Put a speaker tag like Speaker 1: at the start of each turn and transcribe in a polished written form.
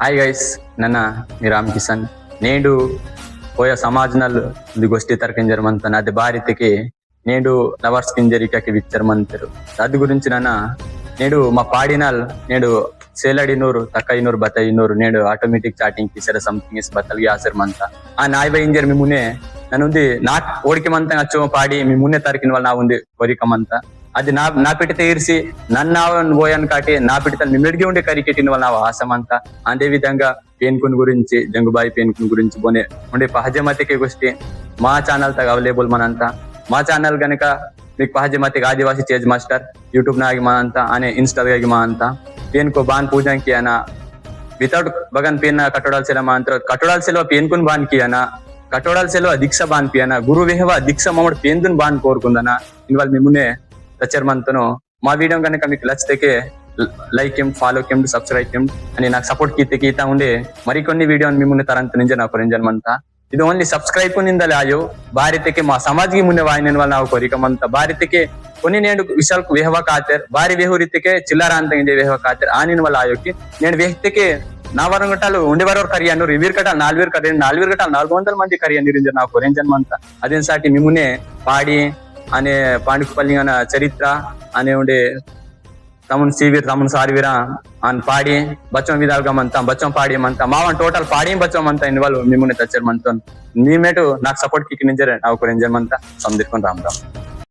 Speaker 1: Hi guys ನನ್ನ ರಾಮ್ ಕಿಸನ್ నేడు పోయ సమాజనల్ దిగొష్టి తర్కంజర్ మంతన అది భారతికి నేడు లవర్స్ కింజరికకి విచ్చర్ మంతరు అది గురించి నేడు మా పాడినల్ నేడు ಸೇಲಾಡಿನೂರು ತಕ್ಕೈನೂರು ಬತ್ತೈನೂರು నేడు ಆಟೋಮೆಟಿಕ್ ಚಾಟಿಂಗ್ ಕಿಸರ ಸಂಥಿಂಗ್ ಇಸ್ ಬತ್ತಲ್ಗೆ ಆಸರ್ ಮಂತ ಆ ನಾಯ್ ಬೈ ಇಂಜರ್ మీ మునే నన్నుంది నాట్ ఓడికి మంత అచ్చో పాడి మీ మున్నే తరికిన వాళ్ళ నా ఉంది కోరికమంత అది నా పిటితే ఇరిసి నన్ను పోయాను కాటి నా పిటితలు మిమ్మెడిగి ఉండే కరికెట్టిన వాళ్ళ నా ఆశమంతా అదే విధంగా పేన్కున్ గురించి జంగుబాయి పేన్కున్ గురించి పోనే ఉండే పహజమతికి గుష్టి మా ఛానల్ తగ అవైలబుల్ మనంతా మా ఛానల్ గనక మీకు पहजमतिक आदिवासी चेज मास्टर यूट्यूब नागी मानता आने इंस्टाग्राम की मानता पेन को बान पूजन किया ना विदाउट बगन पेन कटोड़ाल से मानता कटोड़ाल से पेन कुन बान किया ना कटोड़ाल से दीक्षा बान पिया ना गुरु वेहवा दीक्षा मम्मड़ पेन दुन बान कोरकुंदना इनवाल మీ మున్నే రచర్ మంతను మా వీడియో కనుక మీకు నచ్చితే లైక్ చేయండి ఫాలో చేయండి సబ్స్క్రైబ్ చేయండి అని నాకు సపోర్ట్ కీతా ఉండే మరికొన్ని వీడియోని మీ మున్నే తరంత నుంచి నాకు రంజన్మంతా ಇದು ಓನ್ಲಿ ಸಬ್ಸ್ಕ್ರೈಬ್ ನಿಂದಲೇ ಆಯೋ ಭಾರತಕ್ಕೆ ಮಾ ಸಮಾಜಕ್ಕೆ ಮುನ್ನೆ ವಾಯಿನ ನಾವು ಕೋರಿಕಮಂತ ಭಾರತಕ್ಕೆ కొన్ని నేను విషయాలకు వేహవ కాతర్ భారీ వేహురితికే చిల్లర అంత ఇందే వేహవ కాతర్ ఆనిన వల్ల ఆయోకి నేను వ్యక్తికి నా వరం గట్టాలు ఉండేవారు కరి అన్నారు ఇవీర్ కట్టాలు 4 గట్టాలు 400 మంది కరి అనిరింజ నాకు కొరెంజన్మంత అదేం సాటి మీ మున్నే పాడి అనే పాండుపల్లి అనే చరిత్ర అనే ఉండే तमुन सीवीर तमुन सारवीरा अन पाड़ी बच्चों विधाल मंता बच्चों पाड़ी मंता मावन टोटल पाड़ी बच्चों मंता इन्वॉल्व मिमुने तचर मंतन नी मेटू नाक सपोर्ट की निंजर नाव को रेंजर मंता समदिरकोन राम राम।